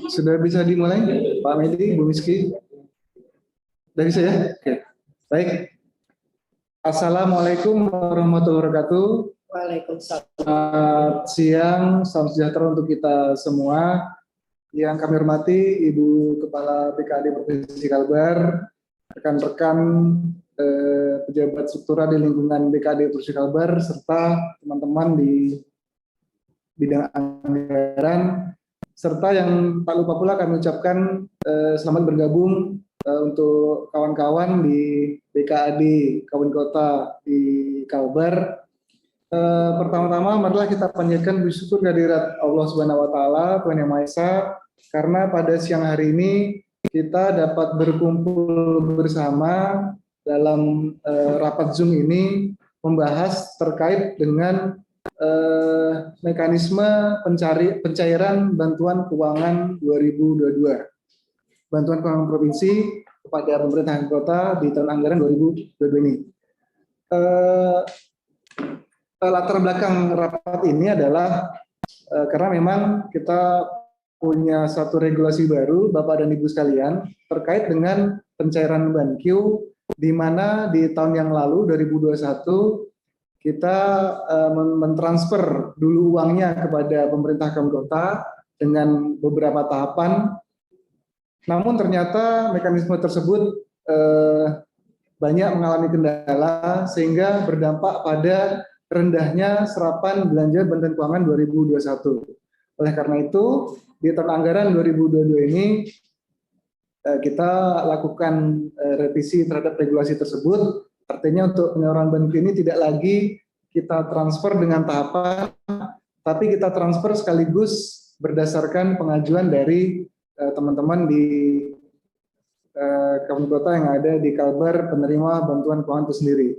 Sudah bisa dimulai, Pak Medi, Bu Miski? Sudah bisa ya? Oke. Baik. Assalamualaikum warahmatullahi wabarakatuh. Waalaikumsalam. Selamat siang, salam sejahtera untuk kita semua. Yang kami hormati Ibu Kepala BKAD Provinsi Kalbar, rekan-rekan pejabat struktural di lingkungan BKAD Provinsi Kalbar, serta teman-teman di bidang anggaran, serta yang tak lupa pula kami ucapkan selamat bergabung untuk kawan-kawan di BKAD Kabupaten Kota di Kalbar. Pertama-tama marilah kita panjatkan puji syukur kehadirat Allah Subhanahu wa taala, Tuhan Yang Maha Esa, karena pada siang hari ini kita dapat berkumpul bersama dalam rapat Zoom ini membahas terkait dengan mekanisme pencairan bantuan keuangan 2022. Bantuan keuangan provinsi kepada pemerintah kota di tahun anggaran 2022 ini. Latar belakang rapat ini adalah karena memang kita punya satu regulasi baru, Bapak dan Ibu sekalian, terkait dengan pencairan BanQ, di mana di tahun yang lalu 2021 kita mentransfer dulu uangnya kepada pemerintah kabupaten kota dengan beberapa tahapan. Namun ternyata mekanisme tersebut banyak mengalami kendala sehingga berdampak pada rendahnya serapan belanja bantuan keuangan 2021. Oleh karena itu, di tahun anggaran 2022 ini kita lakukan revisi terhadap regulasi tersebut. Artinya untuk penyaluran BanQ ini tidak lagi kita transfer dengan tahapan, tapi kita transfer sekaligus berdasarkan pengajuan dari teman-teman di kabupaten kota yang ada di Kalbar penerima bantuan keuangan itu sendiri.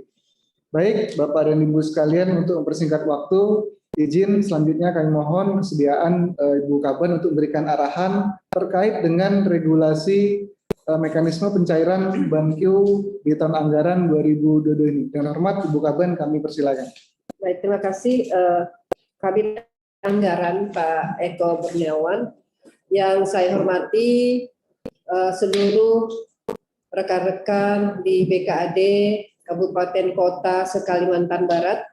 Baik, Bapak dan Ibu sekalian, untuk mempersingkat waktu, izin selanjutnya kami mohon kesediaan Ibu Kaban untuk memberikan arahan terkait dengan regulasi mekanisme pencairan BanQ di tahun anggaran 2022 ini. Dengan hormat, Ibu Kaban, kami persilakan. Baik, terima kasih. Kabinet Anggaran Pak Eko Kurniawan, yang saya hormati seluruh rekan-rekan di BKAD Kabupaten Kota se-Kalimantan Barat,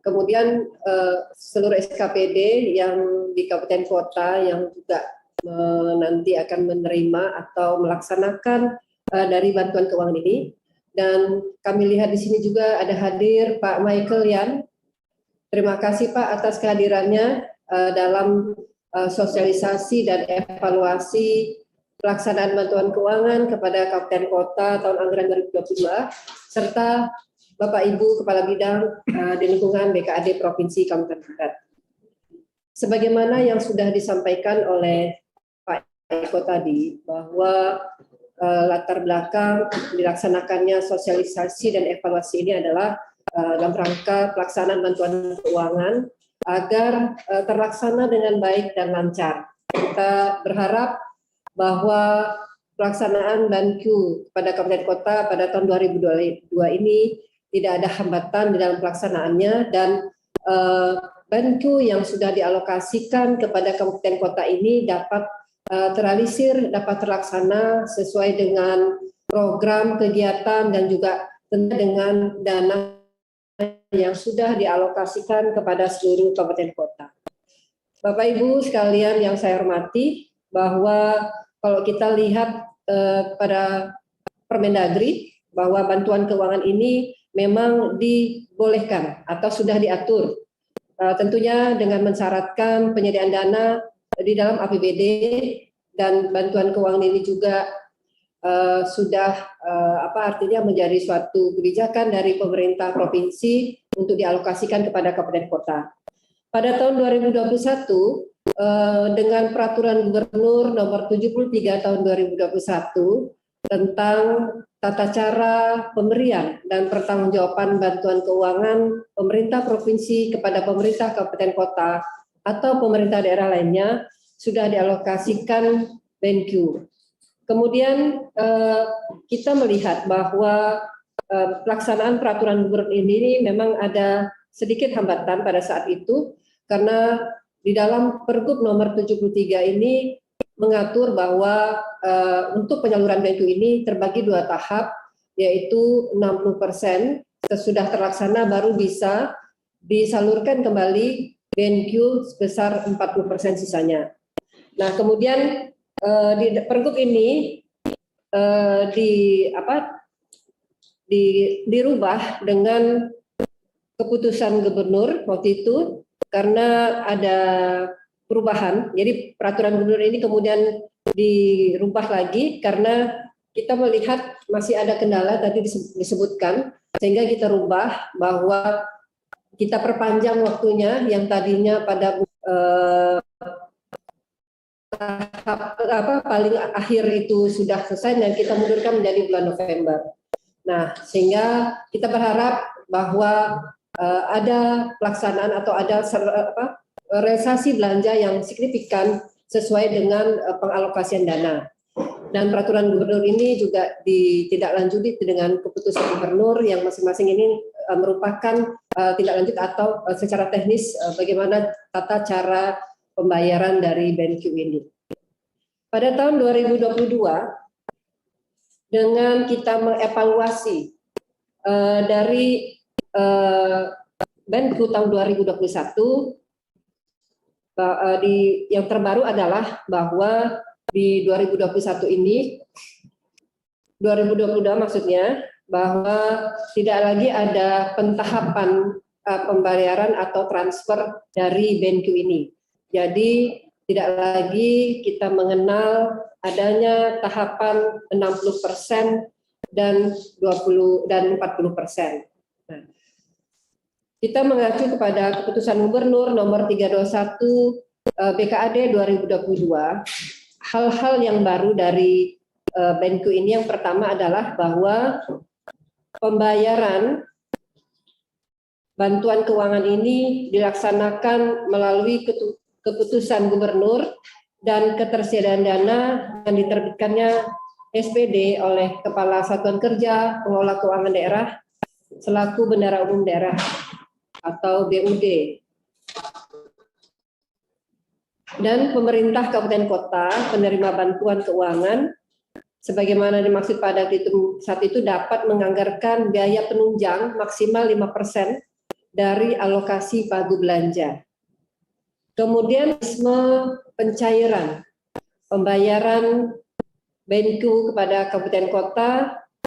kemudian seluruh SKPD yang di Kabupaten Kota yang juga nanti akan menerima atau melaksanakan dari bantuan keuangan ini. Dan kami lihat di sini juga ada hadir Pak Michael Yan. Terima kasih Pak atas kehadirannya dalam sosialisasi dan evaluasi pelaksanaan bantuan keuangan kepada Kabupaten Kota tahun anggaran 2022, serta Bapak Ibu Kepala Bidang di lingkungan BKAD Provinsi Kabupaten Barat. Sebagaimana yang sudah disampaikan oleh Pak Eko tadi, bahwa latar belakang dilaksanakannya sosialisasi dan evaluasi ini adalah dalam rangka pelaksanaan bantuan keuangan agar terlaksana dengan baik dan lancar. Kita berharap bahwa pelaksanaan BanQ pada Kabupaten Kota pada tahun 2022 ini tidak ada hambatan di dalam pelaksanaannya, dan BanQ yang sudah dialokasikan kepada Kabupaten Kota ini dapat terrealisir, dapat terlaksana sesuai dengan program kegiatan dan juga dengan dana yang sudah dialokasikan kepada seluruh kabupaten kota. Bapak Ibu sekalian yang saya hormati, bahwa kalau kita lihat pada Permendagri, bahwa bantuan keuangan ini memang dibolehkan atau sudah diatur, tentunya dengan mensyaratkan penyediaan dana di dalam APBD, dan bantuan keuangan ini juga sudah artinya menjadi suatu kebijakan dari pemerintah provinsi untuk dialokasikan kepada kabupaten kota. Pada tahun 2021 dengan peraturan Gubernur nomor 73 tahun 2021 tentang tata cara pemberian dan pertanggungjawaban bantuan keuangan pemerintah provinsi kepada pemerintah kabupaten kota atau pemerintah daerah lainnya sudah dialokasikan BanQ. Kemudian kita melihat bahwa pelaksanaan peraturan gubernur ini memang ada sedikit hambatan pada saat itu, karena di dalam Pergub nomor 73 ini mengatur bahwa untuk penyaluran BenQ ini terbagi 2 tahap, yaitu 60% sesudah terlaksana baru bisa disalurkan kembali BenQ sebesar 40% sisanya. Nah, kemudian di Pergub ini dirubah dengan keputusan gubernur waktu itu karena ada perubahan. Jadi peraturan gubernur ini kemudian dirubah lagi karena kita melihat masih ada kendala tadi disebutkan, sehingga kita rubah bahwa kita perpanjang waktunya yang tadinya pada paling akhir itu sudah selesai dan kita mundurkan menjadi bulan November. Nah, sehingga kita berharap bahwa ada pelaksanaan atau ada realisasi belanja yang signifikan sesuai dengan pengalokasian dana. Dan peraturan gubernur ini juga ditindaklanjuti dengan keputusan gubernur yang masing-masing ini merupakan tindak lanjut atau secara teknis bagaimana tata cara pembayaran dari BenQ ini. Pada tahun 2022, dengan kita mengevaluasi dari BenQ tahun 2021, yang terbaru adalah bahwa di 2021 ini, 2022 maksudnya, bahwa tidak lagi ada pentahapan pembayaran atau transfer dari BenQ ini. Jadi tidak lagi kita mengenal adanya tahapan 60% dan 40%. Nah, kita mengacu kepada keputusan gubernur nomor 321 BKAD 2022. Hal-hal yang baru dari BenQ ini yang pertama adalah bahwa pembayaran bantuan keuangan ini dilaksanakan melalui keputusan gubernur dan ketersediaan dana yang diterbitkannya SPD oleh Kepala Satuan Kerja Pengelola Keuangan Daerah selaku Bendahara Umum Daerah atau BUD. Dan pemerintah kabupaten kota penerima bantuan keuangan sebagaimana dimaksud pada saat itu dapat menganggarkan biaya penunjang maksimal 5% dari alokasi pagu belanja. Kemudian pencairan pembayaran BenQ kepada kabupaten kota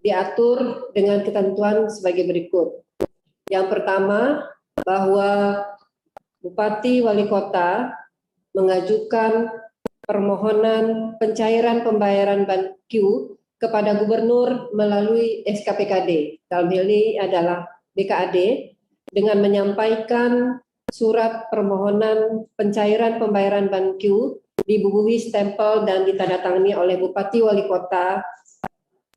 diatur dengan ketentuan sebagai berikut. Yang pertama, bahwa Bupati Wali Kota mengajukan permohonan pencairan pembayaran BenQ kepada Gubernur melalui SKPKD. Dalam hal ini adalah BKAD dengan menyampaikan surat permohonan pencairan pembayaran BenQ dibubuhi stempel dan ditandatangani oleh Bupati Wali Kota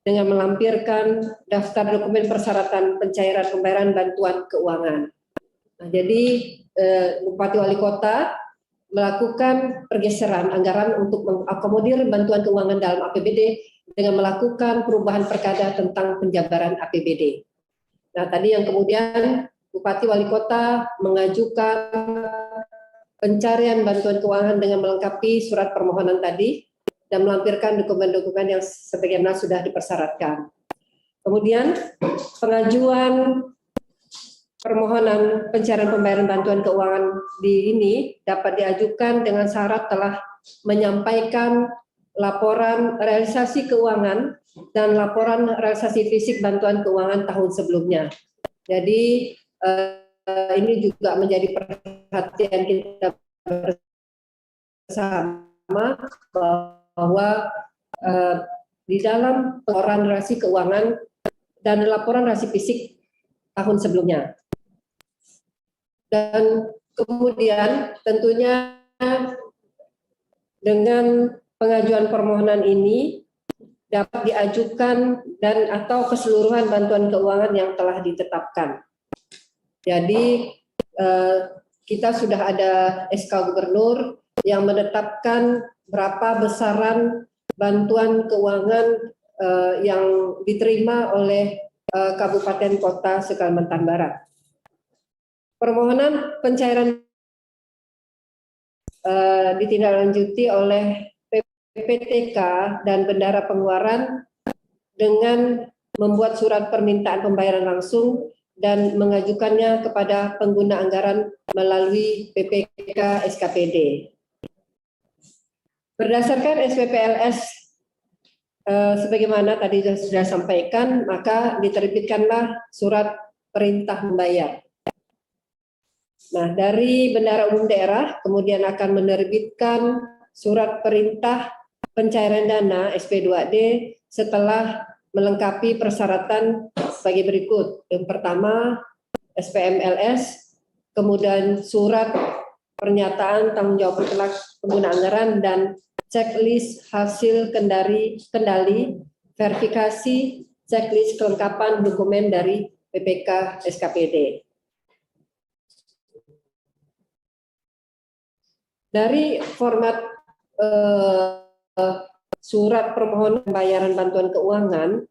dengan melampirkan daftar dokumen persyaratan pencairan pembayaran bantuan keuangan. Nah, jadi Bupati Wali Kota melakukan pergeseran anggaran untuk mengakomodir bantuan keuangan dalam APBD dengan melakukan perubahan perkada tentang penjabaran APBD. Nah, tadi yang kemudian Bupati Wali Kota mengajukan pencarian bantuan keuangan dengan melengkapi surat permohonan tadi dan melampirkan dokumen-dokumen yang sebagaimana sudah dipersyaratkan. Kemudian pengajuan permohonan pencairan pembayaran bantuan keuangan ini dapat diajukan dengan syarat telah menyampaikan laporan realisasi keuangan dan laporan realisasi fisik bantuan keuangan tahun sebelumnya. Jadi ini juga menjadi perhatian kita bersama bahwa di dalam laporan realisasi keuangan dan laporan realisasi fisik tahun sebelumnya. Dan kemudian tentunya dengan pengajuan permohonan ini dapat diajukan dan atau keseluruhan bantuan keuangan yang telah ditetapkan. Jadi kita sudah ada SK Gubernur yang menetapkan berapa besaran bantuan keuangan yang diterima oleh kabupaten kota se-Kalimantan Barat. Permohonan pencairan ditindaklanjuti oleh PPTK dan Bendahara Pengeluaran dengan membuat surat permintaan pembayaran langsung dan mengajukannya kepada pengguna anggaran melalui PPK SKPD. Berdasarkan SPPLS sebagaimana tadi sudah sampaikan, maka diterbitkanlah surat perintah membayar. Nah, dari Bendahara Umum Daerah kemudian akan menerbitkan surat perintah pencairan dana SP2D setelah melengkapi persyaratan sebagai berikut. Yang pertama, SPMLS, kemudian surat pernyataan tanggung jawab mutlak pengguna anggaran dan checklist hasil kendali, verifikasi, checklist kelengkapan dokumen dari PPK SKPD. Dari format surat permohonan pembayaran bantuan keuangan,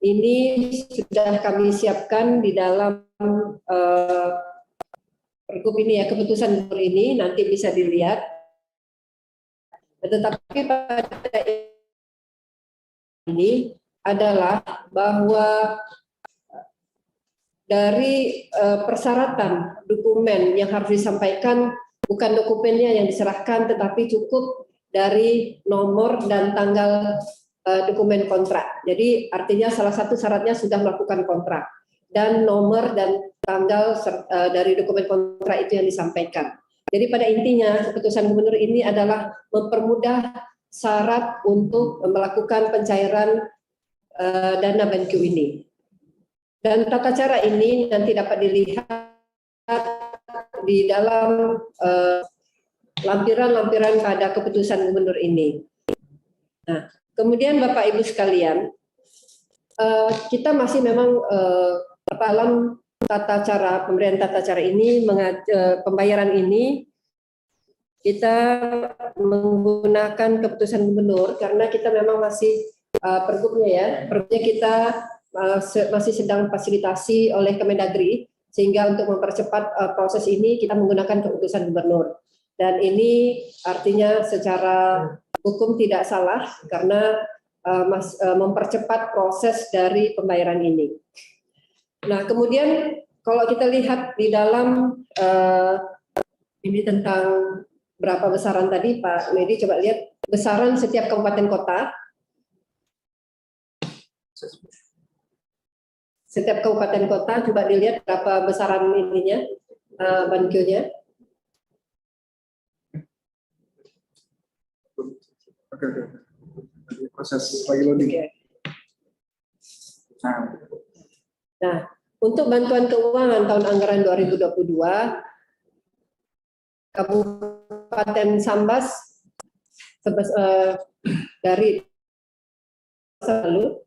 ini sudah kami siapkan di dalam pergub ini ya, keputusan gubernur ini nanti bisa dilihat. Tetapi pada ini adalah bahwa dari persyaratan dokumen yang harus disampaikan bukan dokumennya yang diserahkan, tetapi cukup dari nomor dan tanggal dokumen kontrak. Jadi artinya salah satu syaratnya sudah melakukan kontrak dan nomor dan tanggal dari dokumen kontrak itu yang disampaikan. Jadi pada intinya keputusan gubernur ini adalah mempermudah syarat untuk melakukan pencairan dana BanQ ini. Dan tata cara ini nanti dapat dilihat di dalam lampiran-lampiran pada keputusan gubernur ini. Nah, kemudian Bapak Ibu sekalian, kita masih memang dalam tata cara pemberian tata cara ini, pembayaran ini kita menggunakan keputusan gubernur karena kita memang masih pergubnya ya, pergubnya kita masih sedang fasilitasi oleh Kemendagri, sehingga untuk mempercepat proses ini kita menggunakan keputusan gubernur. Dan ini artinya secara hukum tidak salah karena mempercepat proses dari pembayaran ini. Nah, kemudian kalau kita lihat di dalam ini tentang berapa besaran tadi, Pak Medi, coba lihat besaran setiap kabupaten kota. Setiap kabupaten kota, coba dilihat berapa besaran ininya, BanQ-nya. Oke. Proses lagi loading. Okay. Nah, untuk bantuan keuangan tahun anggaran 2022, Kabupaten Sambas dari lalu,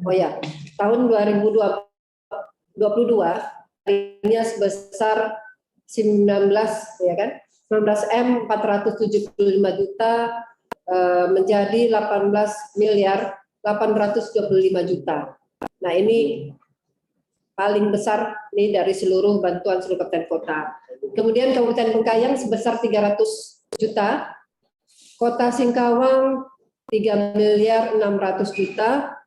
oh ya, tahun 2022 ini sebesar 19 ya kan, 19 M 475 juta menjadi 18 miliar 825 juta. Nah, ini paling besar nih dari seluruh bantuan seluruh kabupaten kota. Kemudian Kabupaten Bengkayang sebesar 300 juta, Kota Singkawang 3 miliar 600 juta,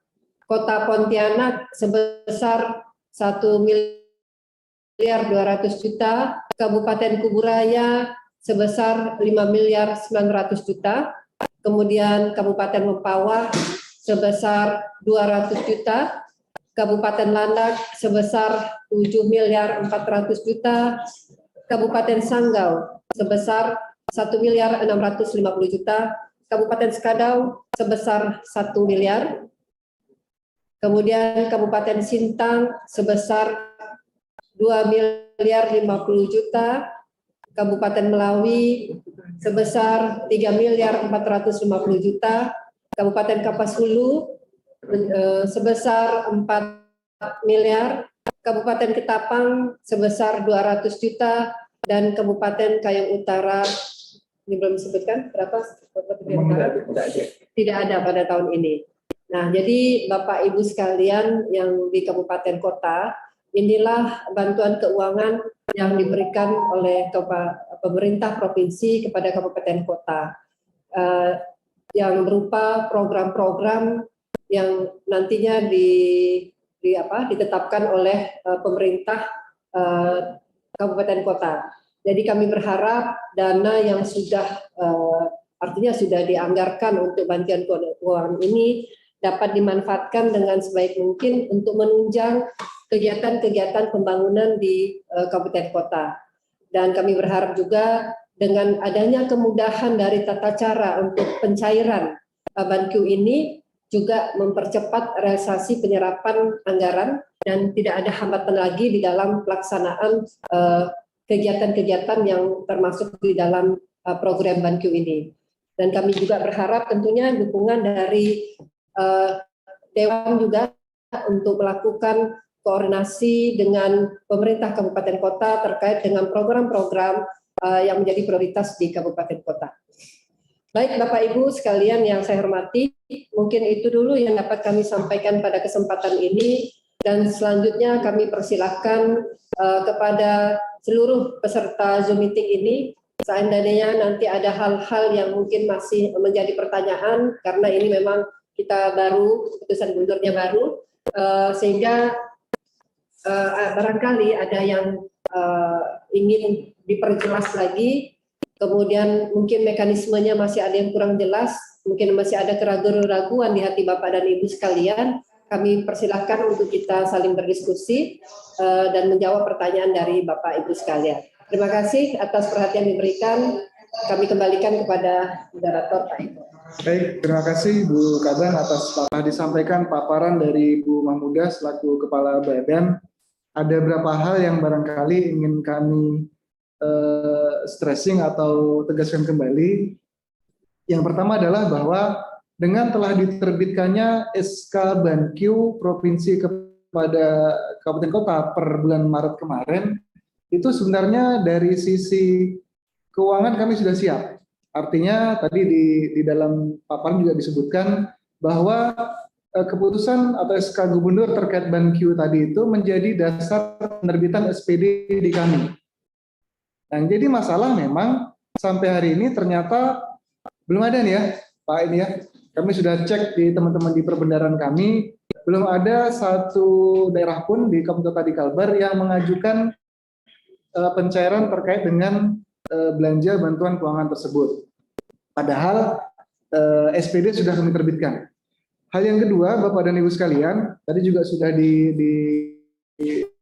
Kota Pontianak sebesar 1 miliar 200 juta, Kabupaten Kuburaya sebesar 5 miliar 900 juta, kemudian Kabupaten Mempawah sebesar 200 juta, Kabupaten Landak sebesar 7 miliar 400 juta, Kabupaten Sanggau sebesar 1 miliar 650 juta, Kabupaten Skadau sebesar 1 miliar, kemudian Kabupaten Sintang sebesar 2 miliar 50 juta, Kabupaten Melawi sebesar 3 miliar 450 juta, Kabupaten Kapuas Hulu sebesar 4 miliar, Kabupaten Ketapang sebesar 200 juta, dan Kabupaten Kayong Utara, ini belum disebutkan berapa? Tidak ada pada tahun ini. Nah, jadi Bapak Ibu sekalian yang di kabupaten kota, inilah bantuan keuangan yang diberikan oleh pemerintah provinsi kepada kabupaten kota yang berupa program-program yang nantinya ditetapkan oleh pemerintah kabupaten kota. Jadi kami berharap dana yang artinya sudah dianggarkan untuk bantuan keuangan ini dapat dimanfaatkan dengan sebaik mungkin untuk menunjang kegiatan-kegiatan pembangunan di kabupaten kota. Dan kami berharap juga dengan adanya kemudahan dari tata cara untuk pencairan BanQ ini juga mempercepat realisasi penyerapan anggaran dan tidak ada hambatan lagi di dalam pelaksanaan kegiatan-kegiatan yang termasuk di dalam program BanQ ini. Dan kami juga berharap tentunya dukungan dari Dewan juga untuk melakukan koordinasi dengan pemerintah kabupaten kota terkait dengan program-program yang menjadi prioritas di kabupaten kota. Baik Bapak Ibu sekalian yang saya hormati, mungkin itu dulu yang dapat kami sampaikan pada kesempatan ini, dan selanjutnya kami persilahkan kepada seluruh peserta Zoom meeting ini, seandainya nanti ada hal-hal yang mungkin masih menjadi pertanyaan, karena ini memang kita baru, keputusan gubernurnya baru, sehingga barangkali ada yang ingin diperjelas lagi, kemudian mungkin mekanismenya masih ada yang kurang jelas, mungkin masih ada keraguan-keraguan di hati Bapak dan Ibu sekalian, kami persilahkan untuk kita saling berdiskusi dan menjawab pertanyaan dari Bapak Ibu sekalian. Terima kasih atas perhatian diberikan. Kami kembalikan kepada moderator Pak Eko. Baik, terima kasih Bu Kaban atas telah disampaikan paparan dari Bu Mahmudah selaku Kepala Badan. Ada beberapa hal yang barangkali ingin kami stressing atau tegaskan kembali. Yang pertama adalah bahwa dengan telah diterbitkannya SK BanQ Provinsi kepada Kabupaten Kota per bulan Maret kemarin, itu sebenarnya dari sisi keuangan kami sudah siap. Artinya tadi di dalam paparan juga disebutkan bahwa keputusan atau SK Gubernur terkait BanQ tadi itu menjadi dasar penerbitan SPD di kami. Nah, jadi masalah memang sampai hari ini ternyata belum ada nih ya, Pak ini ya. Kami sudah cek di teman-teman di perbendaharaan kami, belum ada satu daerah pun di Kabupaten Kota di Kalbar yang mengajukan pencairan terkait dengan belanja bantuan keuangan tersebut. Padahal SPD sudah kami terbitkan. Hal yang kedua, Bapak dan Ibu sekalian, tadi juga sudah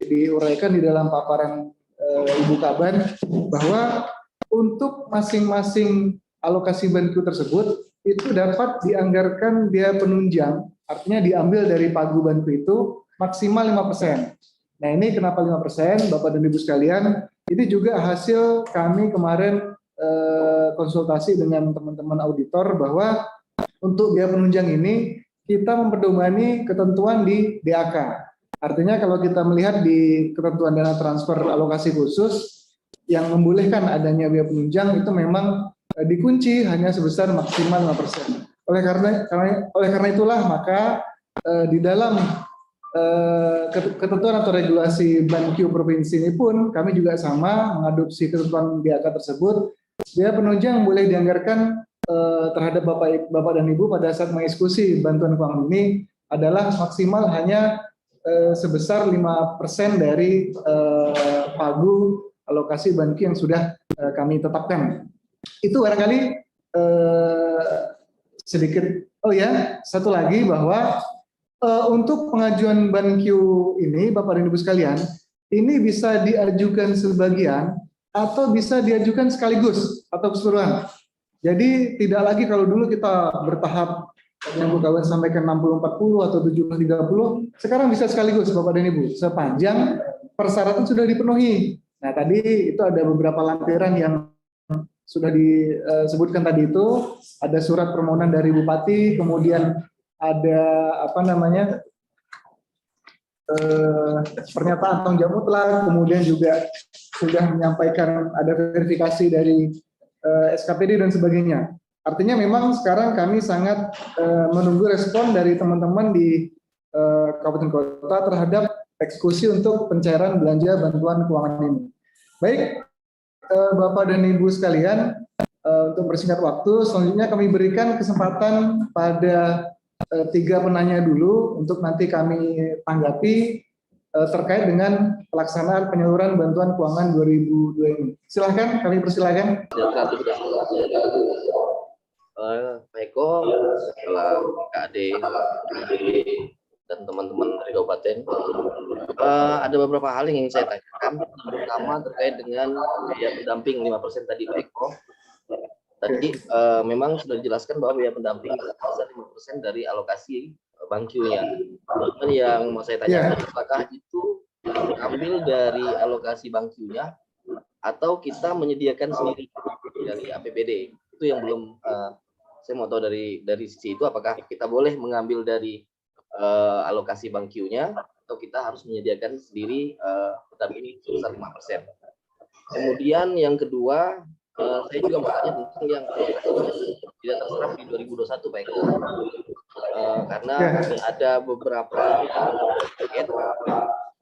diuraikan di dalam paparan Ibu Kaban bahwa untuk masing-masing alokasi BanQ tersebut itu dapat dianggarkan biaya penunjang, artinya diambil dari pagu BanQ itu maksimal 5%. Nah ini kenapa 5%, Bapak dan Ibu sekalian? Ini juga hasil kami kemarin konsultasi dengan teman-teman auditor bahwa untuk biaya penunjang ini kita memperdomani ketentuan di DAK. Artinya kalau kita melihat di ketentuan dana transfer alokasi khusus yang membolehkan adanya biaya penunjang itu memang dikunci hanya sebesar maksimal 5%. Oleh karena itulah maka di dalam ketentuan atau regulasi BanQ provinsi ini pun kami juga sama mengadopsi ketentuan DAK tersebut. Biaya penunjang boleh dianggarkan terhadap Bapak dan Ibu pada saat mengeksekusi bantuan keuangan ini adalah maksimal hanya sebesar 5% dari pagu alokasi BanQ yang sudah kami tetapkan. Itu barangkali sedikit. Oh ya, satu lagi bahwa untuk pengajuan BanQ ini, Bapak dan Ibu sekalian, ini bisa diajukan sebagian atau bisa diajukan sekaligus atau keseluruhan. Jadi tidak lagi kalau dulu kita bertahap yang Bu Kawan sampaikan 60-40 atau 70-30, sekarang bisa sekaligus Bapak dan Ibu, sepanjang persyaratan sudah dipenuhi. Nah tadi itu ada beberapa lampiran yang sudah disebutkan tadi itu, ada surat permohonan dari Bupati, kemudian ada pernyataan tanggung jawab mutlak, kemudian juga sudah menyampaikan ada verifikasi dari SKPD dan sebagainya. Artinya memang sekarang kami sangat menunggu respon dari teman-teman di Kabupaten Kota terhadap eksekusi untuk pencairan belanja bantuan keuangan ini. Baik, Bapak dan Ibu sekalian, untuk bersingkat waktu, selanjutnya kami berikan kesempatan pada 3 penanya dulu untuk nanti kami tanggapi terkait dengan pelaksanaan penyaluran bantuan keuangan 2002 ini. Silahkan, kami persilahkan. Pak Eko, setelah KAD dan teman-teman dari kabupaten, ada beberapa hal yang ingin saya tanyakan. Pertama terkait dengan biaya pendamping 5% tadi Pak Eko. Tadi memang sudah dijelaskan bahwa biaya pendamping sebesar 5% dari alokasi Bangkiunya. Yang mau saya tanyakan, apakah itu diambil dari alokasi Bangkiunya atau kita menyediakan sendiri dari APBD? Itu yang belum saya mau tahu dari sisi itu, apakah kita boleh mengambil dari alokasi Bangkiunya atau kita harus menyediakan sendiri pendamping sebesar 5%. Kemudian yang kedua, saya juga mau tanya tentang yang tidak terserap di 2021 Pak Eko. Karena ada beberapa paket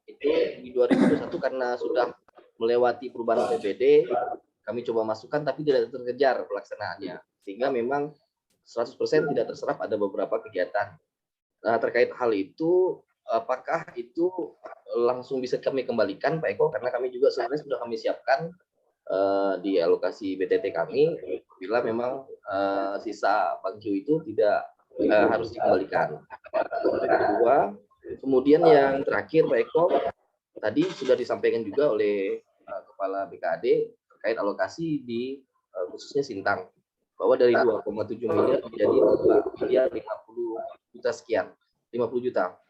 itu di 2021 karena sudah melewati perubahan APBD, kami coba masukkan tapi tidak terkejar pelaksanaannya, sehingga memang 100% tidak terserap ada beberapa kegiatan. Nah, terkait hal itu, apakah itu langsung bisa kami kembalikan Pak Eko, karena kami juga sebenarnya sudah kami siapkan di alokasi BTT kami, bila memang sisa Bangkiu itu tidak harus dikembalikan. Kedua, kemudian yang terakhir Pak Eko, tadi sudah disampaikan juga oleh Kepala BKAD terkait alokasi di khususnya Sintang, bahwa dari 2,7 miliar menjadi 2 miliar 50 juta sekian, 50 juta.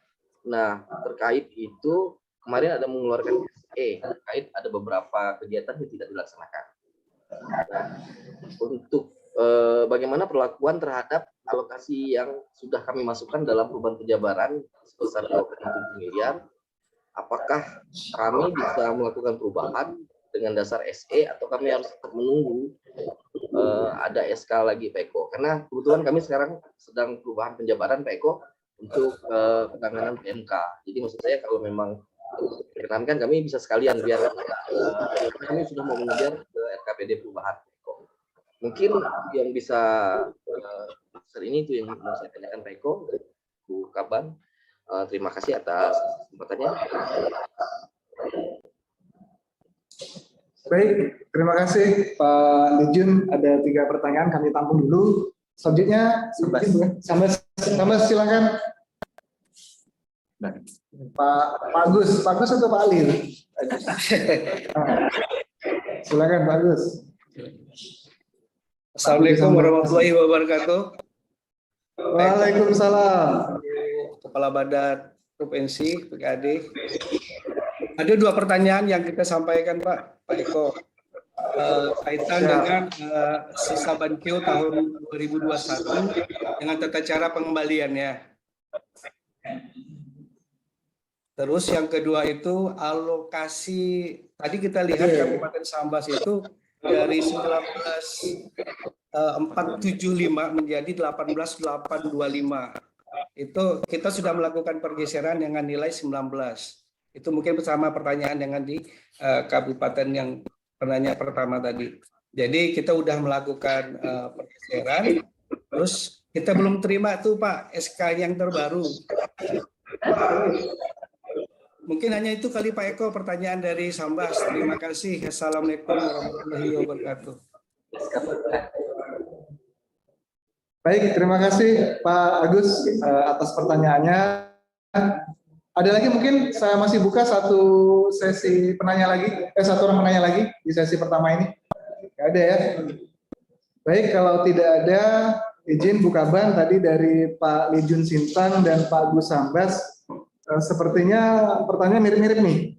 Nah, terkait itu kemarin ada mengeluarkan SE terkait ada beberapa kegiatan yang tidak dilaksanakan. Nah, untuk bagaimana perlakuan terhadap alokasi yang sudah kami masukkan dalam perubahan penjabaran sebesar 2,7 miliar, apakah kami bisa melakukan perubahan dengan dasar SE atau kami harus tetap menunggu ada SK lagi Pak Eko? Karena kebetulan kami sekarang sedang perubahan penjabaran Pak Eko untuk penanganan PMK. Jadi maksud saya kalau memang diperkenankan kami bisa sekalian, biar kami sudah mau mengejar ke RKPD perubahan Pak Eko. Mungkin yang bisa ini itu yang mau saya tanyakan Pak Eko, Bu Kaban. Terima kasih atas kesempatannya. Baik, terima kasih Pak Lijun. Ada 3 pertanyaan, kami tampung dulu. Selanjutnya, Sambas silakan. Pak Agus atau Pak Ali? Silakan Pak Agus. Assalamualaikum warahmatullahi wabarakatuh. Waalaikumsalam. Kepala Badan Provinsi BKAD. Ada 2 pertanyaan yang kita sampaikan Pak Eko, kaitan dengan sisa Bangkiu tahun 2021 dengan tata cara pengembaliannya. Terus yang kedua itu alokasi, tadi kita lihat Kabupaten Sambas itu dari 19.475 menjadi 18.825. Itu kita sudah melakukan pergeseran dengan nilai 19. Itu mungkin bersama pertanyaan dengan di kabupaten yang penanya pertama tadi. Jadi kita sudah melakukan pergeseran, terus kita belum terima tuh Pak SK yang terbaru. Mungkin hanya itu kali Pak Eko pertanyaan dari Sambas. Terima kasih. Assalamualaikum warahmatullahi wabarakatuh. Baik, terima kasih Pak Agus atas pertanyaannya. Ada lagi mungkin saya masih buka satu sesi penanya lagi, satu orang penanya lagi di sesi pertama ini. Nggak ada ya? Baik, kalau tidak ada, izin Bu Kaban tadi dari Pak Lijun Sintang dan Pak Agus Sambas. Sepertinya pertanyaan mirip-mirip nih.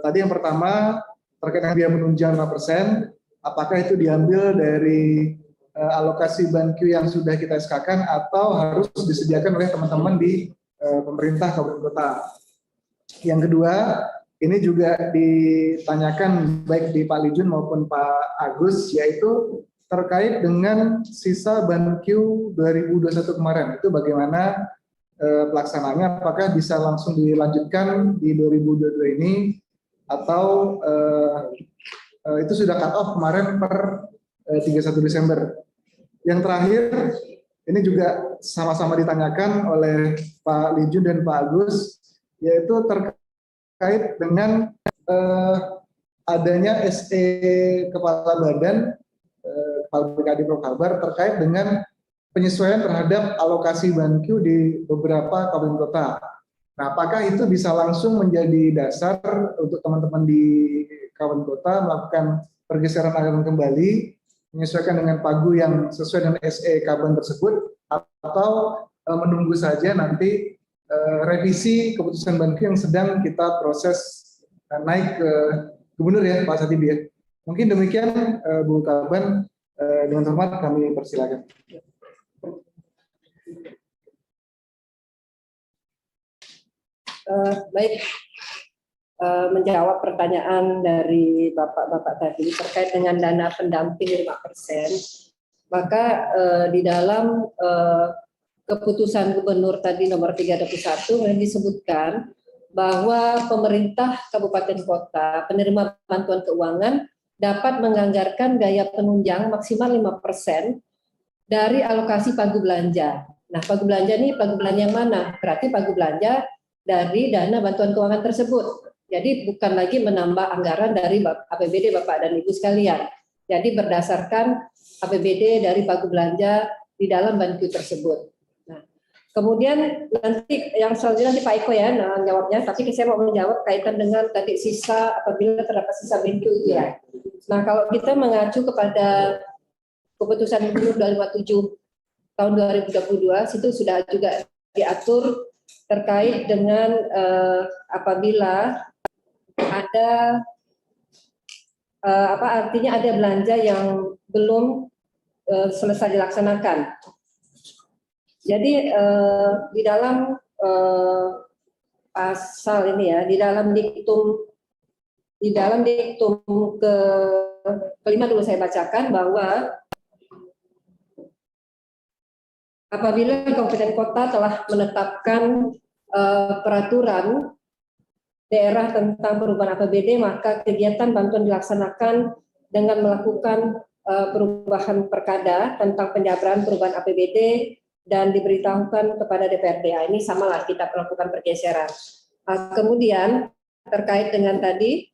Tadi yang pertama terkait dengan biaya penunjang 5%, apakah itu diambil dari alokasi Bangkiu yang sudah kita SK-kan atau harus disediakan oleh teman-teman di pemerintah kabupaten kota. Yang kedua, ini juga ditanyakan baik di Pak Lijun maupun Pak Agus, yaitu terkait dengan sisa Bangkiu 2021 kemarin. Itu bagaimana pelaksanaannya, apakah bisa langsung dilanjutkan di 2022 ini atau itu sudah cut off kemarin per 31 Desember. Yang terakhir, ini juga sama-sama ditanyakan oleh Pak Lijun dan Pak Agus, yaitu terkait dengan adanya SE Kepala Badan Kepala BKD Prokalbar terkait dengan penyesuaian terhadap alokasi BANQ di beberapa kabupaten kota. Nah, apakah itu bisa langsung menjadi dasar untuk teman-teman di kabupaten kota melakukan pergeseran anggaran kembali, menyesuaikan dengan pagu yang sesuai dengan SE Kaban tersebut, atau menunggu saja nanti revisi keputusan BANQ yang sedang kita proses naik ke Gubernur ya, Pak Satibi ya. Mungkin demikian Bu Kaban, dengan hormat kami persilakan. Baik, menjawab pertanyaan dari Bapak-Bapak tadi terkait dengan dana pendamping 5%, maka di dalam keputusan Gubernur tadi nomor 31 yang disebutkan bahwa pemerintah kabupaten kota penerima bantuan keuangan dapat menganggarkan gaya penunjang maksimal 5% dari alokasi pagu belanja. Nah, pagu belanja ini pagu belanja yang mana? Berarti pagu belanja dari dana bantuan keuangan tersebut. Jadi bukan lagi menambah anggaran dari APBD Bapak dan Ibu sekalian. Jadi berdasarkan APBD dari pagu belanja di dalam BANQ tersebut. Nah, kemudian nanti yang selanjutnya nanti Pak Eko ya jawabnya, tapi saya mau menjawab kaitan dengan tadi sisa apabila terdapat sisa BANQ itu ya. Nah, kalau kita mengacu kepada keputusan Gubernur 257 tahun 2022, situ sudah juga diatur terkait dengan apabila ada artinya ada belanja yang belum selesai dilaksanakan. Jadi di dalam pasal ini ya, di dalam diktum kelima dulu saya bacakan bahwa apabila kabupaten kota telah menetapkan peraturan daerah tentang perubahan APBD, maka kegiatan bantuan dilaksanakan dengan melakukan perubahan perkada tentang penjabaran perubahan APBD dan diberitahukan kepada DPRD. Ini samalah kita melakukan pergeseran. Kemudian terkait dengan tadi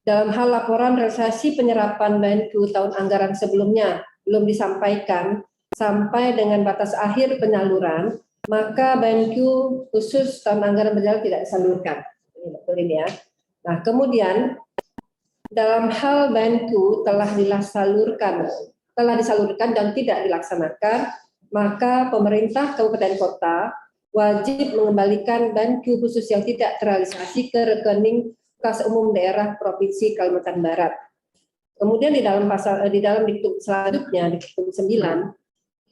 dalam hal laporan realisasi penyerapan BANQ tahun anggaran sebelumnya belum disampaikan sampai dengan batas akhir penyaluran, maka BANQ khusus tahun anggaran berjalan tidak disalurkan. Ini betul ini ya. Nah, kemudian dalam hal BANQ telah disalurkan dan tidak dilaksanakan, maka pemerintah kabupaten kota wajib mengembalikan BANQ khusus yang tidak terrealisasi ke rekening Kas Umum Daerah Provinsi Kalimantan Barat. Kemudian di dalam diktum selanjutnya, diktum 9,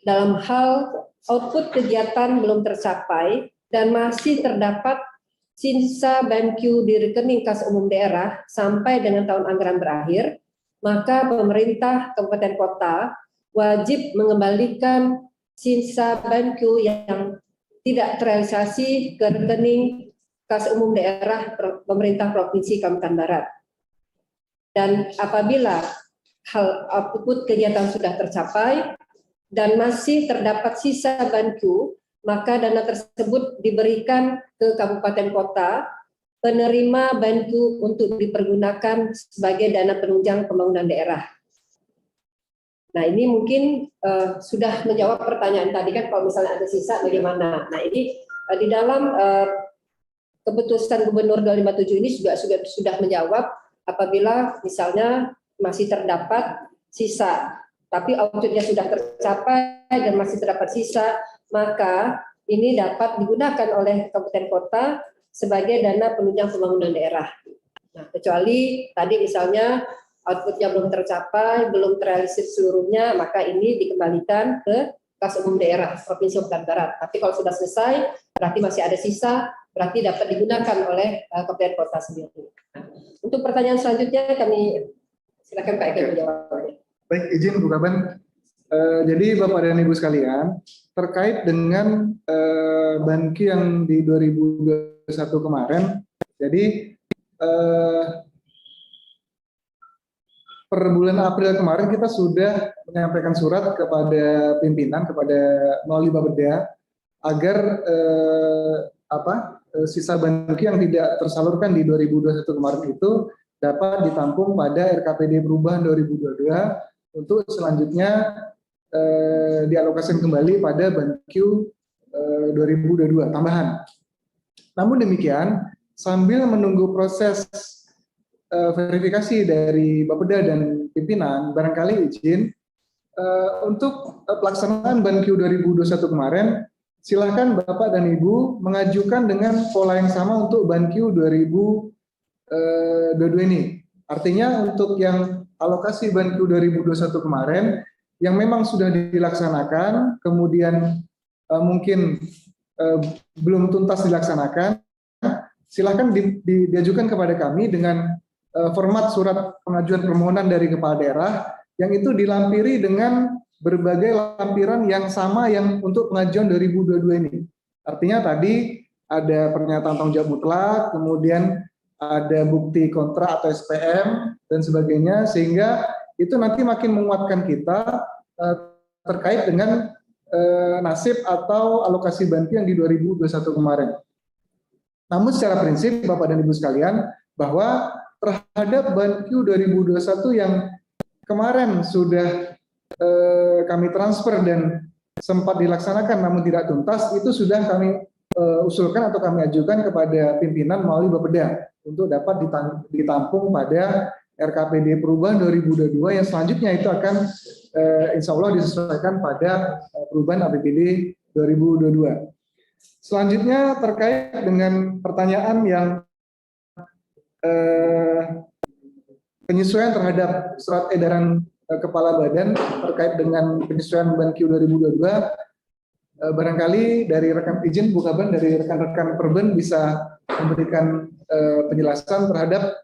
dalam hal output kegiatan belum tercapai dan masih terdapat sisa BANQ di rekening Kas Umum Daerah sampai dengan tahun anggaran berakhir, maka pemerintah kabupaten kota wajib mengembalikan sisa BANQ yang tidak terrealisasi ke rekening Kas Umum Daerah Pemerintah Provinsi Kalimantan Barat. Dan apabila hal output kegiatan sudah tercapai dan masih terdapat sisa BANQ, maka dana tersebut diberikan ke kabupaten kota penerima BANQ untuk dipergunakan sebagai dana penunjang pembangunan daerah. Nah, ini mungkin sudah menjawab pertanyaan tadi kan, kalau misalnya ada sisa bagaimana. Nah, ini di dalam keputusan Gubernur 257 ini juga sudah menjawab apabila misalnya masih terdapat sisa, tapi outputnya sudah tercapai dan masih terdapat sisa, maka ini dapat digunakan oleh kabupaten kota sebagai dana penunjang pembangunan daerah. Nah, kecuali tadi misalnya outputnya belum tercapai, belum terrealisasi seluruhnya, maka ini dikembalikan ke Kas Umum Daerah Provinsi Kalimantan Barat. Tapi kalau sudah selesai, berarti masih ada sisa, berarti dapat digunakan oleh kabupaten kota sendiri. Nah, untuk pertanyaan selanjutnya kami silakan Pak Eko menjawabnya. Baik, izin Bu Kaban. Jadi Bapak dan Ibu sekalian, terkait dengan BANQ yang di 2021 kemarin, jadi per bulan April kemarin kita sudah menyampaikan surat kepada pimpinan, kepada melalui Bapeda, agar sisa banki yang tidak tersalurkan di 2021 kemarin itu dapat ditampung pada RKPD perubahan 2022 untuk selanjutnya dialokasikan kembali pada banku 2022 tambahan. Namun demikian, sambil menunggu proses verifikasi dari Bapeda dan pimpinan, barangkali izin untuk pelaksanaan BanQ 2021 kemarin, silakan Bapak dan Ibu mengajukan dengan pola yang sama untuk BanQ 2022 ini. Artinya untuk yang alokasi BanQ 2021 kemarin, yang memang sudah dilaksanakan, kemudian mungkin belum tuntas dilaksanakan, silakan diajukan kepada kami dengan format surat pengajuan permohonan dari kepala daerah yang itu dilampiri dengan berbagai lampiran yang sama yang untuk pengajuan 2022 ini. Artinya tadi ada pernyataan tanggung jawab mutlak, kemudian ada bukti kontrak atau SPM dan sebagainya, sehingga itu nanti makin menguatkan kita terkait dengan nasib atau alokasi bantu yang di 2021 kemarin. Namun secara prinsip Bapak dan Ibu sekalian, bahwa terhadap BanQ 2021 yang kemarin sudah kami transfer dan sempat dilaksanakan namun tidak tuntas, itu sudah kami usulkan atau kami ajukan kepada pimpinan melalui Bapeda untuk dapat ditampung pada RKPD perubahan 2022 yang selanjutnya itu akan insya Allah disesuaikan pada perubahan APBD 2022. Selanjutnya terkait dengan pertanyaan yang penyesuaian terhadap surat edaran Kepala Badan terkait dengan penyesuaian BanQ 2022, barangkali dari rekan izin Bu Kaban, dari rekan-rekan Perben bisa memberikan penjelasan terhadap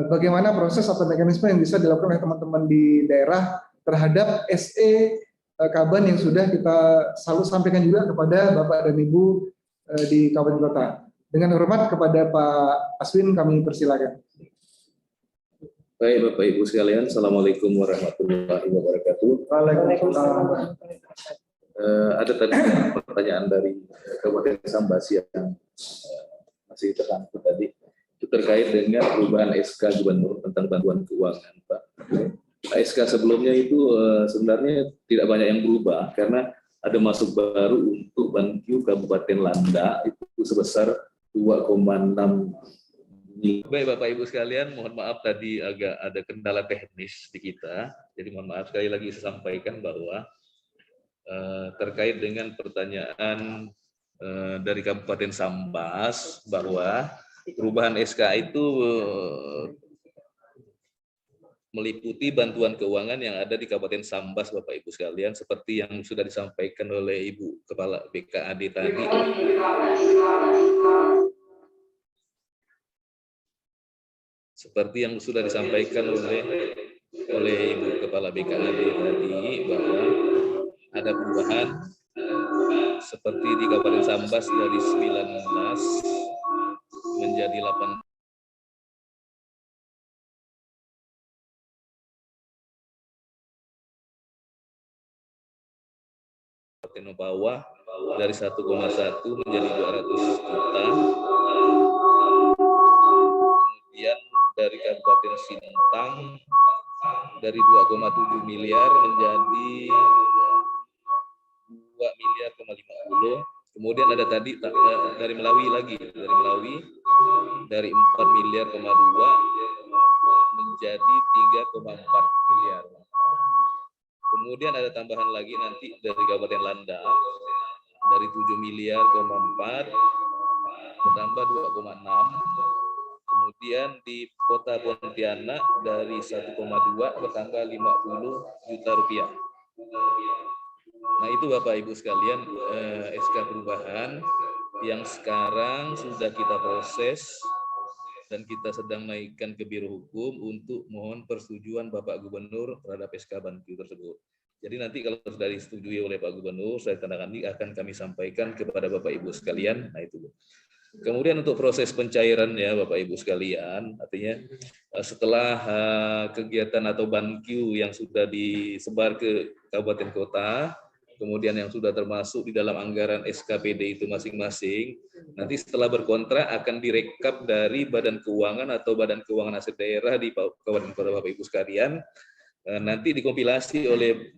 bagaimana proses atau mekanisme yang bisa dilakukan oleh teman-teman di daerah terhadap SE Kaban yang sudah kita selalu sampaikan juga kepada Bapak dan Ibu di Kabupaten Kota. Dengan hormat kepada Pak Aswin kami persilakan. Baik Bapak Ibu sekalian, Assalamualaikum warahmatullahi wabarakatuh. Waalaikumsalam. Ada tadi pertanyaan dari Kabupaten Sambas yang masih tersangkut tadi, itu terkait dengan perubahan SK Gubernur tentang bantuan keuangan, Pak. SK sebelumnya itu sebenarnya tidak banyak yang berubah karena ada masuk baru untuk BanQ Kabupaten Landa itu sebesar 2,6 miliar. Baik Bapak Ibu sekalian, mohon maaf tadi agak ada kendala teknis di kita. Jadi mohon maaf, sekali lagi saya sampaikan bahwa terkait dengan pertanyaan dari Kabupaten Sambas bahwa perubahan SK itu meliputi bantuan keuangan yang ada di Kabupaten Sambas, Bapak Ibu sekalian, seperti yang sudah disampaikan oleh Ibu Kepala BKAD tadi. Seperti yang sudah disampaikan oleh Ibu Kepala BKAD tadi, bahwa ada perubahan seperti di Kabupaten Sambas dari 19 menjadi 8. Kabupaten Bawah dari 1,1 menjadi 200 juta. Kemudian dari Kabupaten Sintang dari 2,7 miliar menjadi 2 miliar 50. Kemudian ada tadi dari Melawi lagi, dari 4 miliar 2 menjadi 3,4 miliar. Kemudian ada tambahan lagi nanti dari Kabupaten Landa dari 7 miliar 4 bertambah 2,6. Kemudian di Kota Pontianak dari 1,2 bertambah 50 juta rupiah. Nah itu Bapak Ibu sekalian SK perubahan yang sekarang sudah kita proses dan kita sedang naikkan ke Biro Hukum untuk mohon persetujuan Bapak Gubernur terhadap SK BanQ tersebut. Jadi nanti kalau sudah disetujui oleh Pak Gubernur, saya tanda tangan akan kami sampaikan kepada Bapak Ibu sekalian. Nah itu. Kemudian untuk proses pencairannya Bapak Ibu sekalian, artinya setelah kegiatan atau BANQ yang sudah disebar ke kabupaten kota, kemudian yang sudah termasuk di dalam anggaran SKPD itu masing-masing, nanti setelah berkontrak akan direkap dari Badan Keuangan atau Badan Keuangan Aset Daerah di kabupaten kota Bapak Ibu sekalian, nanti dikompilasi oleh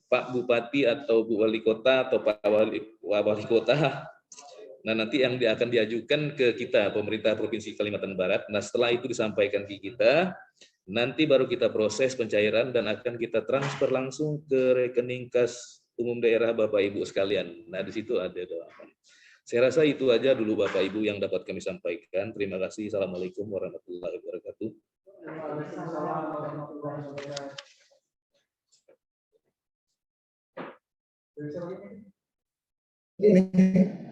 Pak Bupati atau Bu Wali Kota atau Pak Wali Kota. Nah, nanti yang akan diajukan ke kita, pemerintah Provinsi Kalimantan Barat. Nah, setelah itu disampaikan ke kita, nanti baru kita proses pencairan dan akan kita transfer langsung ke rekening kas umum daerah Bapak Ibu sekalian. Nah, di situ ada doa. Saya rasa itu aja dulu Bapak Ibu yang dapat kami sampaikan. Terima kasih. Assalamualaikum warahmatullahi wabarakatuh.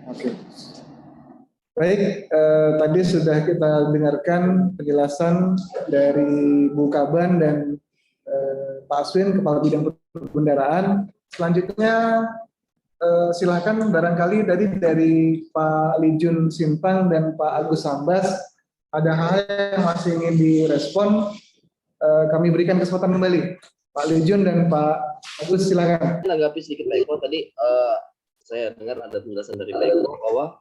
Oke. Baik, tadi sudah kita dengarkan penjelasan dari Bu Kaban dan Pak Aswin, Kepala Bidang Perbendaharaan. Selanjutnya silakan barangkali dari Pak Lijun Simpang dan Pak Agus Sambas ada hal yang masih ingin direspon, kami berikan kesempatan kembali. Pak Lijun dan Pak Agus silakan. Menanggapi sedikit Pak Eko tadi, saya dengar ada penjelasan dari Pak Eko bahwa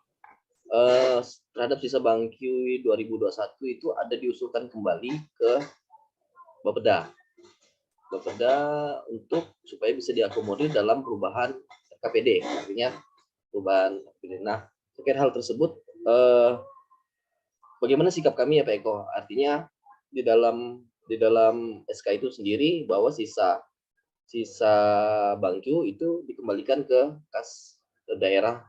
terhadap sisa BANQ 2021 itu ada diusulkan kembali ke Bapeda untuk supaya bisa diakomodir dalam perubahan RKPD, artinya perubahan RKPD. Nah, terkait hal tersebut, bagaimana sikap kami ya Pak Eko? Artinya di dalam SK itu sendiri bahwa sisa BANQ itu dikembalikan ke kas daerah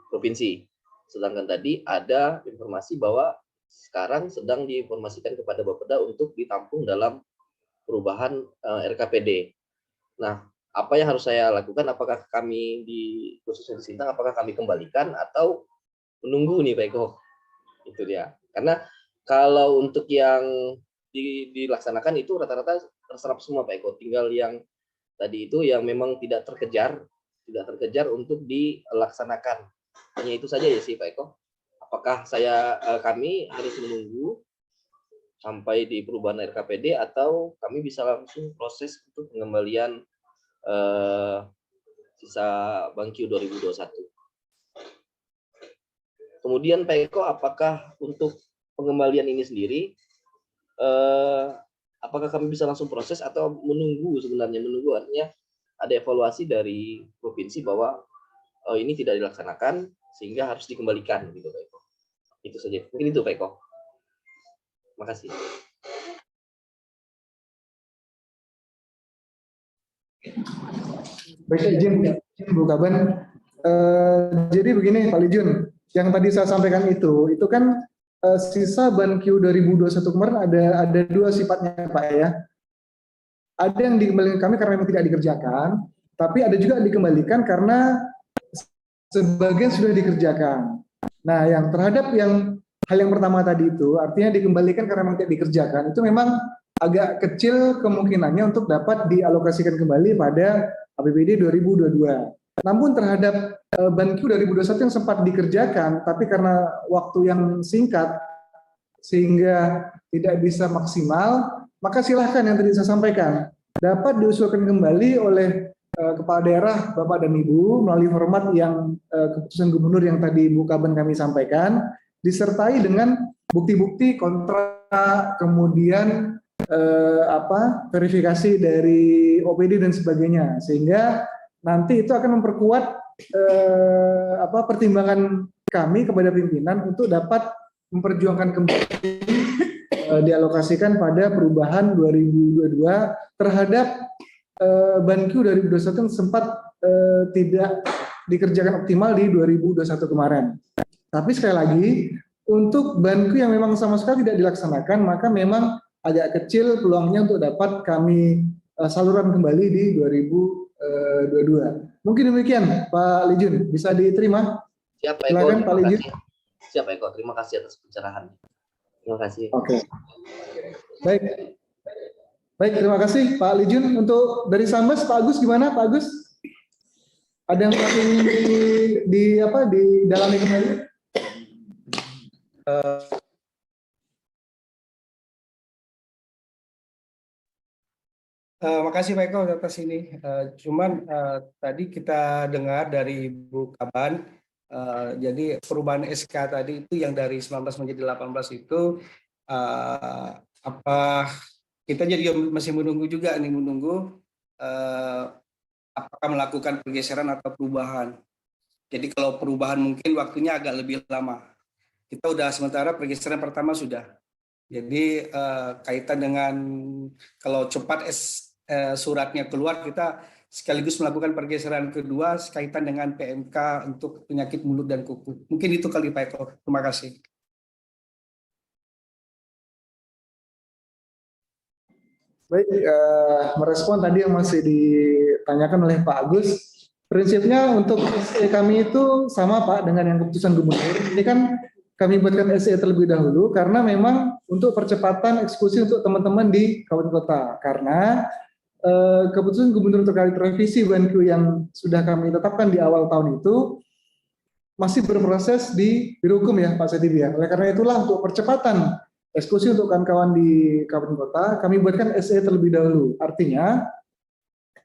provinsi. Sedangkan tadi ada informasi bahwa sekarang sedang diinformasikan kepada Bapeda untuk ditampung dalam perubahan RKPD. Nah, apa yang harus saya lakukan? Apakah kami di khususnya di Sintang, apakah kami kembalikan atau menunggu nih Pak Eko? Itu dia. Karena kalau untuk yang dilaksanakan itu rata-rata terserap semua Pak Eko. Tinggal yang tadi itu yang memang tidak terkejar untuk dilaksanakan. Hanya itu saja ya sih Pak Eko. Apakah kami harus menunggu sampai di perubahan RKPD atau kami bisa langsung proses untuk pengembalian sisa BANQ 2021. Kemudian Pak Eko, apakah untuk pengembalian ini sendiri apakah kami bisa langsung proses atau menunggu artinya ada evaluasi dari provinsi bahwa ini tidak dilaksanakan sehingga harus dikembalikan gitu Pak Eko. Itu saja. Mungkin itu Pak Eko. Makasih. Baik, izin Bu Kaban. Jadi begini Pak Lijun, yang tadi saya sampaikan itu kan sisa BANQ 2021 kemarin ada dua sifatnya Pak ya. Ada yang dikembalikan kami karena memang tidak dikerjakan, tapi ada juga yang dikembalikan karena sebagian sudah dikerjakan. Nah, yang terhadap hal yang pertama tadi itu, artinya dikembalikan karena memang tidak dikerjakan, itu memang agak kecil kemungkinannya untuk dapat dialokasikan kembali pada APBD 2022. Namun terhadap BANQ 2021 yang sempat dikerjakan, tapi karena waktu yang singkat sehingga tidak bisa maksimal, maka silahkan yang tadi saya sampaikan dapat diusulkan kembali oleh Kepala Daerah Bapak dan Ibu melalui format yang keputusan Gubernur yang tadi Bu Kaban kami sampaikan, disertai dengan bukti-bukti kontrak, kemudian verifikasi dari OPD dan sebagainya, sehingga nanti itu akan memperkuat pertimbangan kami kepada pimpinan untuk dapat memperjuangkan kembali dialokasikan pada perubahan 2022 terhadap BANQ 2021 yang sempat tidak dikerjakan optimal di 2021 kemarin. Tapi sekali lagi, untuk BANQ yang memang sama sekali tidak dilaksanakan, maka memang agak kecil peluangnya untuk dapat kami salurkan kembali di 2022. Mungkin demikian Pak Lijun, bisa diterima? Siap Pak Eko, silakan Pak Lijun. Siap Pak Eko, terima kasih atas pencerahan. Terima kasih. Oke. Baik, terima kasih Pak Lijun. Untuk dari Sambas, Pak Agus gimana Pak Agus? Ada yang masih di dalami kembali? Makasih Pak Eko atas ini. Tadi kita dengar dari Bu Kaban, jadi perubahan SK tadi itu yang dari 19 menjadi 18 itu apa kita jadi masih menunggu juga nih, apakah melakukan pergeseran atau perubahan. Jadi kalau perubahan mungkin waktunya agak lebih lama. Kita udah sementara pergeseran pertama sudah. Jadi kaitan dengan kalau cepat suratnya keluar, kita sekaligus melakukan pergeseran kedua kaitan dengan PMK untuk penyakit mulut dan kuku. Mungkin itu kali Pak Eko. Terima kasih. Baik, merespon tadi yang masih ditanyakan oleh Pak Agus. Prinsipnya untuk SE kami itu sama Pak dengan yang keputusan gubernur. Ini kan kami buatkan SE terlebih dahulu karena memang untuk percepatan eksekusi untuk teman-teman di kabupaten kota. Karena keputusan gubernur terkait revisi BNQ yang sudah kami tetapkan di awal tahun itu masih berproses di Biro Hukum ya Pak Setibi ya. Oleh karena itulah untuk percepatan eksekusi untuk kawan-kawan di kabupaten kota, kami buatkan SE terlebih dahulu. Artinya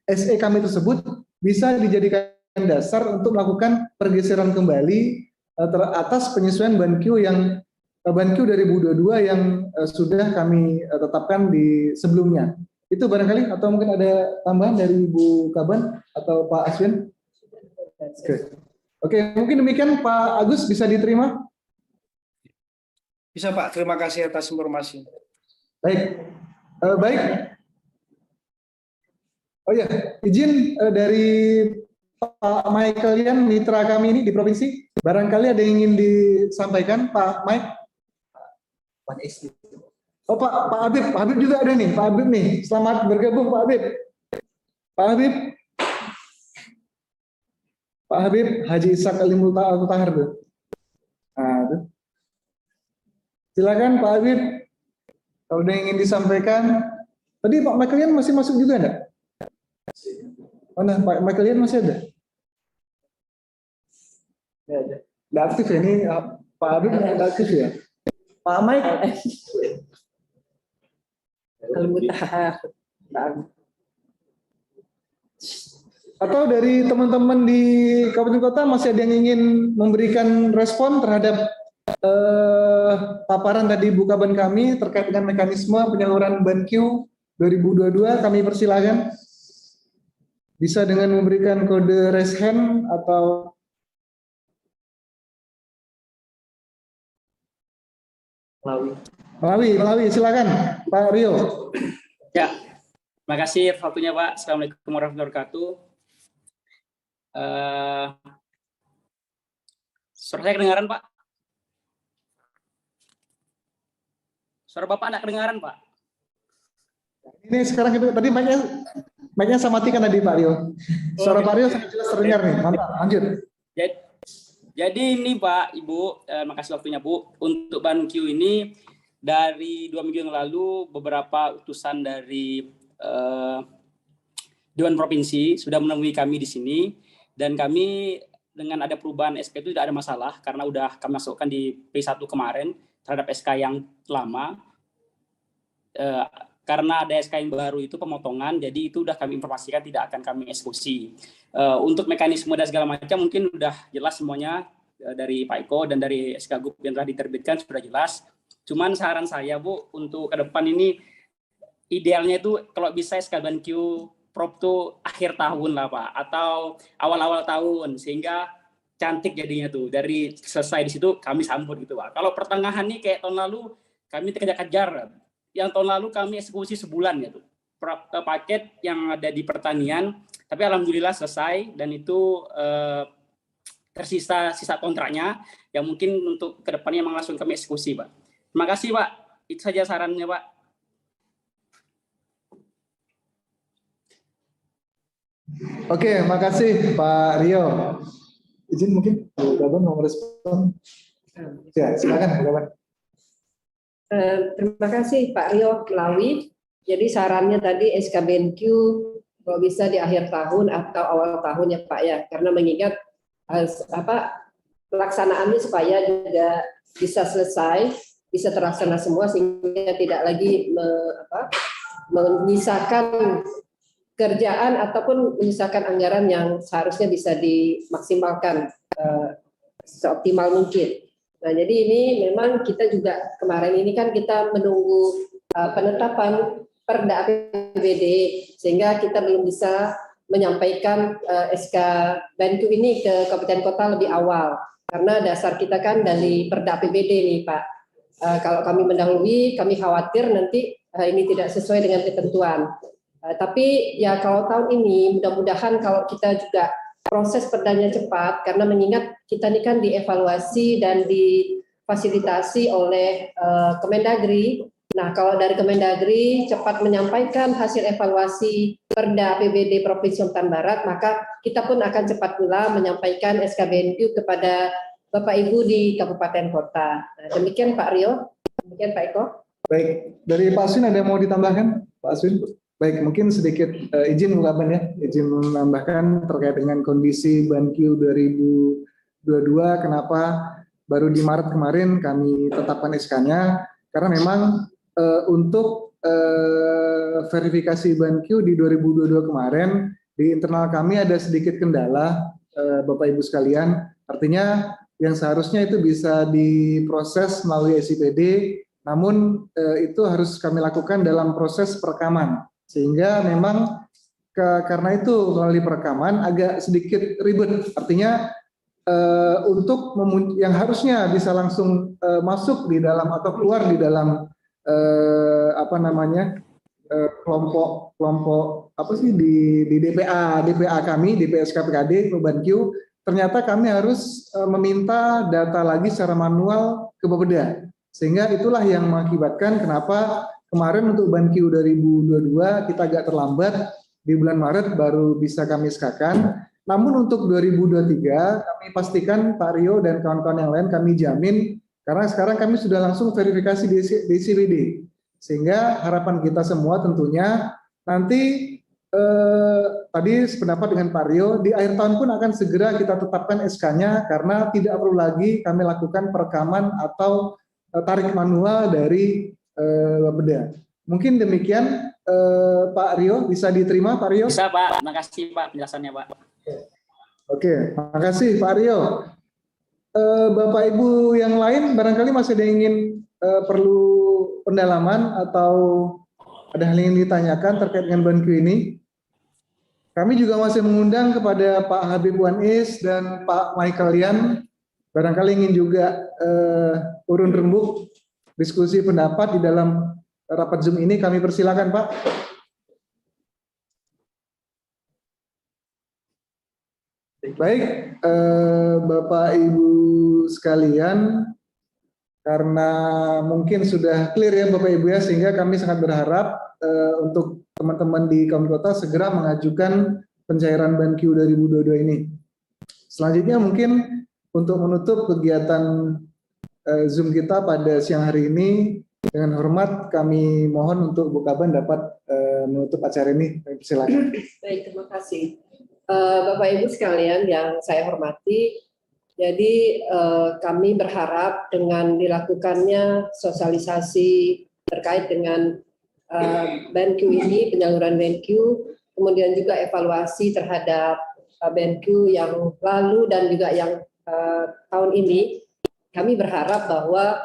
SE kami tersebut bisa dijadikan dasar untuk melakukan pergeseran kembali atas penyesuaian BNQ yang BNQ 2022 yang sudah kami tetapkan di sebelumnya. Itu barangkali, atau mungkin ada tambahan dari Bu Kaban atau Pak Aswin? Oke, mungkin demikian Pak Agus, bisa diterima? Bisa Pak, terima kasih atas informasi. Baik, baik. Oh ya, izin dari Pak Michael Yan, mitra kami ini di provinsi, barangkali ada yang ingin disampaikan, Pak Mike? Oh Pak Habib juga ada nih, Pak Habib nih, selamat bergabung Pak Habib. Pak Habib Haji Ishak Alimul Tahar tuh. Nah, silakan Pak Habib, kalau ada yang ingin disampaikan. Tadi Pak Michael masih masuk juga enggak? Mana Pak Michael masih ada? Ya, ada. Nggak aktif ya ini Pak Habib nggak aktif ya? Pak Mike? Atau dari teman-teman di kabupaten kota masih ada yang ingin memberikan respon terhadap paparan tadi Bu Kaban kami terkait dengan mekanisme penyaluran BNQ 2022, kami persilakan. Bisa dengan memberikan kode raise hand atau melalui silakan Pak Rio. Ya, terima kasih waktunya Pak. Assalamualaikum warahmatullahi wabarakatuh. Suara saya kedengaran Pak? Suara Bapak enggak kedengaran Pak? Ini sekarang itu tadi mic-nya saya matikan tadi Pak Rio. Suara Pak Rio sangat jelas terdengar nih. Mantap, lanjut. Jadi ini Pak, Ibu, makasih waktunya Bu. Untuk BNQ ini dari 2 minggu yang lalu beberapa utusan dari Dewan Provinsi sudah menemui kami di sini, dan kami dengan ada perubahan SK itu tidak ada masalah karena udah kami masukkan di P1 kemarin terhadap SK yang lama. Karena ada SK yang baru itu pemotongan, jadi itu udah kami informasikan tidak akan kami eksekusi. Untuk mekanisme dan segala macam mungkin udah jelas semuanya dari Pak Eko dan dari SK Gub yang telah diterbitkan sudah jelas. Cuman saran saya Bu, untuk ke depan ini idealnya itu kalau bisa SK BNQ Prop tuh akhir tahun lah Pak, atau awal-awal tahun, sehingga cantik jadinya tuh. Dari selesai di situ kami sambut gitu Pak. Kalau pertengahan nih kayak tahun lalu kami kejar-kejar. Yang tahun lalu kami eksekusi sebulan ya tuh. Paket yang ada di pertanian, tapi alhamdulillah selesai, dan itu tersisa sisa kontraknya yang mungkin untuk kedepannya memang langsung kami eksekusi Pak. Terima kasih Pak, itu saja sarannya Pak. Oke, makasih Pak Rio. Izin mungkin Bu Kaban mau merespon. Ya, silakan Bu Kaban. Terima kasih Pak Rio Melawi. Jadi sarannya tadi SK BNQ kalau bisa di akhir tahun atau awal tahun ya Pak ya, karena mengingat pelaksanaannya supaya juga bisa selesai, bisa terlaksana semua sehingga tidak lagi menyisakan kerjaan ataupun menyisakan anggaran yang seharusnya bisa dimaksimalkan seoptimal mungkin. Nah, jadi ini memang kita juga kemarin ini kan kita menunggu penetapan Perda APBD sehingga kita belum bisa menyampaikan SK Banku ini ke kabupaten kota lebih awal karena dasar kita kan dari Perda APBD nih Pak. Kalau kami mendahului, kami khawatir nanti ini tidak sesuai dengan ketentuan. Tapi ya kalau tahun ini mudah-mudahan kalau kita juga proses perdanya cepat karena mengingat kita ini kan dievaluasi dan difasilitasi oleh Kemendagri. Nah, kalau dari Kemendagri cepat menyampaikan hasil evaluasi Perda APBD Provinsi Kalimantan Barat, maka kita pun akan cepat pula menyampaikan SKBNQ kepada Bapak Ibu di kabupaten kota. Nah, demikian Pak Rio, demikian Pak Eko. Baik, dari Pak Aswin ada yang mau ditambahkan? Pak Aswin? Baik, mungkin sedikit izin Bu Kaban ya, izin menambahkan terkait dengan kondisi BANQ 2022, kenapa baru di Maret kemarin kami tetapkan SK-nya, karena memang untuk verifikasi BANQ di 2022 kemarin, di internal kami ada sedikit kendala, Bapak Ibu sekalian, artinya yang seharusnya itu bisa diproses melalui SIPD, namun itu harus kami lakukan dalam proses perekaman. Sehingga memang karena itu melalui perekaman agak sedikit ribet. Artinya untuk yang harusnya bisa langsung masuk di dalam atau keluar di dalam kelompok apa sih di DPA kami, DPSK PKD BANQ, ternyata kami harus meminta data lagi secara manual ke Bapeda. Sehingga itulah yang mengakibatkan kenapa kemarin untuk BANQ 2022 kita agak terlambat, di bulan Maret baru bisa kami SK-kan. Namun untuk 2023 kami pastikan Pak Rio dan kawan-kawan yang lain kami jamin, karena sekarang kami sudah langsung verifikasi di CBD. Sehingga harapan kita semua tentunya nanti tadi sependapat dengan Pak Rio, di akhir tahun pun akan segera kita tetapkan SK-nya karena tidak perlu lagi kami lakukan perekaman atau tarik manual dari Bapeda. Mungkin demikian Pak Rio, bisa diterima Pak Rio? Bisa Pak, terima kasih Pak penjelasannya Pak. Oke, makasih Pak Rio. Bapak Ibu yang lain barangkali masih ada yang ingin perlu pendalaman atau ada hal yang ditanyakan terkait dengan BANQ ini. Kami juga masih mengundang kepada Pak Habib Wanis dan Pak Michael Yan, barangkali ingin juga urun rembuk diskusi pendapat di dalam rapat Zoom ini, kami persilakan Pak. Baik, Bapak Ibu sekalian, karena mungkin sudah clear ya Bapak Ibu ya, sehingga kami sangat berharap untuk teman-teman di kabupaten kota segera mengajukan pencairan BANQ 2022 ini. Selanjutnya mungkin untuk menutup kegiatan Zoom kita pada siang hari ini, dengan hormat kami mohon untuk Bu Kaban dapat menutup acara ini. Silakan. Baik, terima kasih. Bapak Ibu sekalian yang saya hormati, jadi kami berharap dengan dilakukannya sosialisasi terkait dengan BANQ ini, penyaluran BANQ, kemudian juga evaluasi terhadap BANQ yang lalu dan juga yang tahun ini, kami berharap bahwa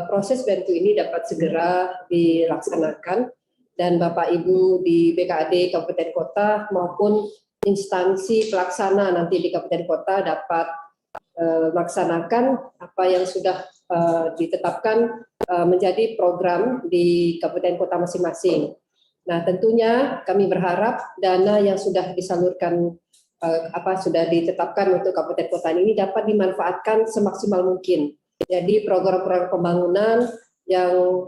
proses BANQ ini dapat segera dilaksanakan dan Bapak Ibu di BKAD Kabupaten Kota maupun instansi pelaksana nanti di Kabupaten Kota dapat melaksanakan apa yang sudah ditetapkan menjadi program di Kabupaten Kota masing-masing. Nah, tentunya kami berharap dana yang sudah disalurkan sudah ditetapkan untuk Kabupaten Kota ini dapat dimanfaatkan semaksimal mungkin. Jadi program-program pembangunan yang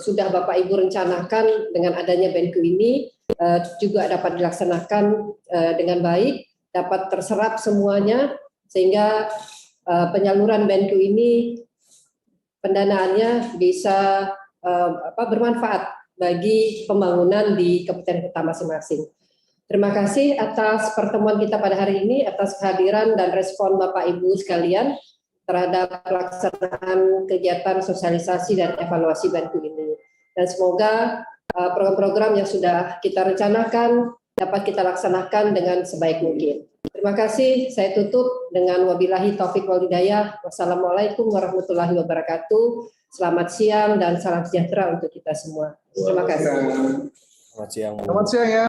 sudah Bapak Ibu rencanakan dengan adanya BANQ ini juga dapat dilaksanakan dengan baik, dapat terserap semuanya sehingga penyaluran BANQ ini pendanaannya bisa bermanfaat bagi pembangunan di kabupaten kota masing-masing. Terima kasih atas pertemuan kita pada hari ini, atas kehadiran dan respon Bapak Ibu sekalian. terhadap pelaksanaan kegiatan sosialisasi dan evaluasi Bantu ini. Dan semoga program-program yang sudah kita rencanakan dapat kita laksanakan dengan sebaik mungkin. Terima kasih, saya tutup dengan wabillahi taufik wal hidayah. Wassalamualaikum warahmatullahi wabarakatuh. Selamat siang dan salam sejahtera untuk kita semua. Terima kasih. Selamat siang. Bu. Selamat siang ya.